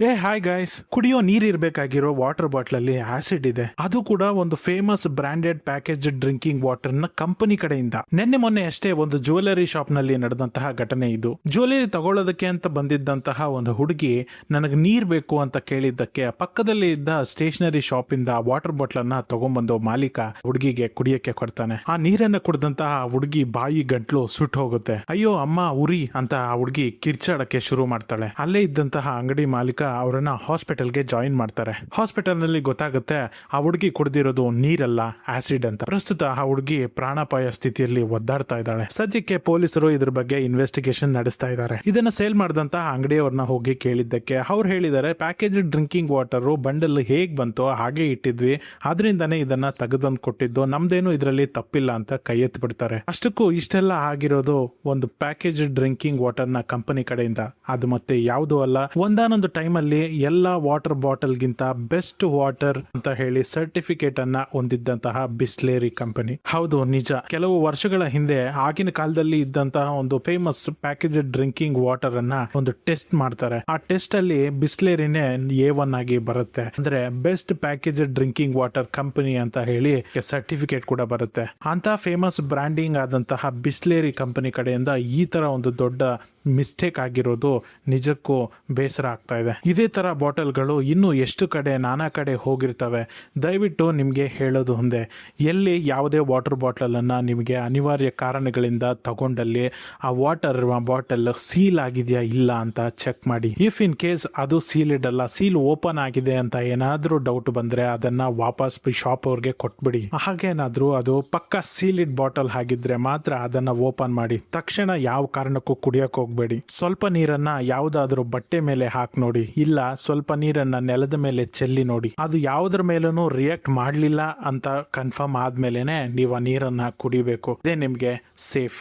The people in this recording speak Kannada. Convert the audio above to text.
ಹಾಯ್ ಗೈಸ್, ಕುಡಿಯೋ ನೀರ್ ಇರ್ಬೇಕಾಗಿರೋ ವಾಟರ್ ಬಾಟ್ಲ್ ಅಲ್ಲಿ ಆಸಿಡ್ ಇದೆ. ಅದು ಕೂಡ ಒಂದು famous branded package drinking water ನ ಕಂಪನಿ ಕಡೆಯಿಂದ. ನಿನ್ನೆ ಮೊನ್ನೆ ಅಷ್ಟೇ ಒಂದು ಜ್ಯುವೆಲರಿ ಶಾಪ್ ನಲ್ಲಿ ನಡೆದಂತಹ ಘಟನೆ ಇದು. ಜ್ಯುವೆಲರಿ ತಗೊಳ್ಳೋದಕ್ಕೆ ಅಂತ ಬಂದಿದ್ದಂತಹ ಒಂದು ಹುಡುಗಿ ನನಗೆ ನೀರ್ ಬೇಕು ಅಂತ ಕೇಳಿದ್ದಕ್ಕೆ ಪಕ್ಕದಲ್ಲಿ ಇದ್ದ ಸ್ಟೇಷನರಿ ಶಾಪ್ ಇಂದ ವಾಟರ್ ಬಾಟ್ಲ್ ಅನ್ನ ತಗೊಂಡ್ಬಂದು ಮಾಲೀಕ ಹುಡುಗಿಗೆ ಕುಡಿಯಕ್ಕೆ ಕೊಡ್ತಾನೆ. ಆ ನೀರನ್ನ ಕುಡಿದಂತಹ ಹುಡುಗಿ ಬಾಯಿ ಗಂಟ್ಲು ಸುಟ್ಟು ಹೋಗುತ್ತೆ. ಅಯ್ಯೋ ಅಮ್ಮ ಉರಿ ಅಂತ ಆ ಹುಡುಗಿ ಕಿರ್ಚಾಡಕ್ಕೆ ಶುರು ಮಾಡ್ತಾಳೆ. ಅಲ್ಲೇ ಇದ್ದಂತಹ ಅಂಗಡಿ ಮಾಲೀಕ ಅವರನ್ನ ಹಾಸ್ಪಿಟಲ್ಗೆ ಜಾಯಿನ್ ಮಾಡ್ತಾರೆ. ಹಾಸ್ಪಿಟಲ್ ನಲ್ಲಿ ಗೊತ್ತಾಗುತ್ತೆ ಆ ಹುಡುಗಿ ಕುಡಿದಿರೋದು ನೀರಲ್ಲ, ಆಸಿಡ್ ಅಂತ. ಪ್ರಸ್ತುತ ಆ ಹುಡುಗಿ ಪ್ರಾಣಾಪಾಯ ಸ್ಥಿತಿಯಲ್ಲಿ ಒದ್ದಾಡ್ತಾ ಇದ್ದಾಳೆ. ಸದ್ಯಕ್ಕೆ ಪೊಲೀಸರು ಇದ್ರ ಬಗ್ಗೆ ಇನ್ವೆಸ್ಟಿಗೇಷನ್ ನಡೆಸ್ತಾ ಇದ್ದಾರೆ. ಇದನ್ನ ಸೇಲ್ ಮಾಡಿದಂತಹ ಅಂಗಡಿಯವ್ರನ್ನ ಹೋಗಿ ಕೇಳಿದ್ದಕ್ಕೆ ಅವ್ರು ಹೇಳಿದ್ದಾರೆ, ಪ್ಯಾಕೇಜ್ ಡ್ರಿಂಕಿಂಗ್ ವಾಟರ್ ಬಂಡಲ್ ಹೇಗ್ ಬಂತೋ ಹಾಗೆ ಇಟ್ಟಿದ್ವಿ, ಆದ್ರಿಂದಾನೇ ಇದನ್ನ ತೆಗೆದಂದು ಕೊಟ್ಟಿದ್ದು, ನಮ್ದೇನು ಇದರಲ್ಲಿ ತಪ್ಪಿಲ್ಲ ಅಂತ ಕೈ ಎತ್ತಿ ಬಿಡ್ತಾರೆ. ಅಷ್ಟಕ್ಕೂ ಇಷ್ಟೆಲ್ಲ ಆಗಿರೋದು ಒಂದು ಪ್ಯಾಕೇಜ್ ಡ್ರಿಂಕಿಂಗ್ ವಾಟರ್ ನ ಕಂಪನಿ ಕಡೆಯಿಂದ. ಅದು ಮತ್ತೆ ಯಾವುದು ಅಲ್ಲ, ಒಂದಾನೊಂದು ಟೈಮ್ ಅಲ್ಲಿ ಎಲ್ಲಾ ವಾಟರ್ ಬಾಟಲ್ ಗಿಂತ ಬೆಸ್ಟ್ ವಾಟರ್ ಅಂತ ಹೇಳಿ ಸರ್ಟಿಫಿಕೇಟ್ ಅನ್ನ ಹೊಂದಿದ್ದಂತಹ ಬಿಸ್ಲೇರಿ ಕಂಪನಿ. ಹೌದು, ನಿಜ. ಕೆಲವು ವರ್ಷಗಳ ಹಿಂದೆ ಆಗಿನ ಕಾಲದಲ್ಲಿ ಇದ್ದಂತಹ ಒಂದು ಫೇಮಸ್ ಪ್ಯಾಕೇಜ್ ಡ್ರಿಂಕಿಂಗ್ ವಾಟರ್ ಅನ್ನ ಒಂದು ಟೆಸ್ಟ್ ಮಾಡ್ತಾರೆ. ಆ ಟೆಸ್ಟ್ ಅಲ್ಲಿ ಬಿಸ್ಲೇರಿನೇ A1 ಆಗಿ ಬರುತ್ತೆ. ಅಂದ್ರೆ best package drinking water company ಅಂತ ಹೇಳಿ ಸರ್ಟಿಫಿಕೇಟ್ ಕೂಡ ಬರುತ್ತೆ. ಅಂತ ಫೇಮಸ್ ಬ್ರಾಂಡಿಂಗ್ ಆದಂತಹ ಬಿಸ್ಲೇರಿ ಕಂಪನಿ ಕಡೆಯಿಂದ ಈ ತರ ಒಂದು ದೊಡ್ಡ ಮಿಸ್ಟೇಕ್ ಆಗಿರೋದು ನಿಜಕ್ಕೂ ಬೇಸರ ಆಗ್ತಾ ಇದೆ. ಇದೇ ತರ ಬಾಟಲ್ಗಳು ಇನ್ನೂ ಎಷ್ಟು ಕಡೆ ನಾನಾ ಕಡೆ ಹೋಗಿರ್ತವೆ. ದಯವಿಟ್ಟು ನಿಮ್ಗೆ ಹೇಳೋದು ಒಂದೇ, ಎಲ್ಲಿ ಯಾವುದೇ ವಾಟರ್ ಬಾಟಲ್ ಅನ್ನ ನಿಮಗೆ ಅನಿವಾರ್ಯ ಕಾರಣಗಳಿಂದ ತಗೊಂಡಲ್ಲಿ ಆ ವಾಟರ್ ಬಾಟಲ್ ಸೀಲ್ ಆಗಿದೆಯಾ ಇಲ್ಲ ಅಂತ ಚೆಕ್ ಮಾಡಿ. ಇಫ್ ಇನ್ ಕೇಸ್ ಅದು ಸೀಲ್ ಇಡಲ್ಲ, ಸೀಲ್ ಓಪನ್ ಆಗಿದೆ ಅಂತ ಏನಾದ್ರೂ ಡೌಟ್ ಬಂದ್ರೆ ಅದನ್ನ ವಾಪಸ್ ಶಾಪ್ ಅವ್ರಿಗೆ ಕೊಟ್ಬಿಡಿ. ಹಾಗೇನಾದ್ರೂ ಅದು ಪಕ್ಕ ಸೀಲ್ ಇಡ್ ಬಾಟಲ್ ಆಗಿದ್ರೆ ಮಾತ್ರ ಅದನ್ನ ಓಪನ್ ಮಾಡಿ. ತಕ್ಷಣ ಯಾವ ಕಾರಣಕ್ಕೂ ಕುಡಿಯಕ್ ಹೋಗ್ಬೇಡಿ. ಸ್ವಲ್ಪ ನೀರನ್ನ ಯಾವುದಾದ್ರೂ ಬಟ್ಟೆ ಮೇಲೆ ಹಾಕಿ ನೋಡಿ, ಇಲ್ಲ ಸ್ವಲ್ಪ ನೀರನ್ನ ನೆಲದ ಮೇಲೆ ಚೆಲ್ಲಿ ನೋಡಿ. ಅದು ಯಾವುದ್ರ ಮೇಲೂ ರಿಯಾಕ್ಟ್ ಮಾಡ್ಲಿಲ್ಲ ಅಂತ ಕನ್ಫರ್ಮ್ ಆದ್ಮೇಲೆನೆ ನೀವು ಆ ನೀರನ್ನ ಕುಡಿಬೇಕು. ಅದೇ ನಿಮ್ಗೆ ಸೇಫ್.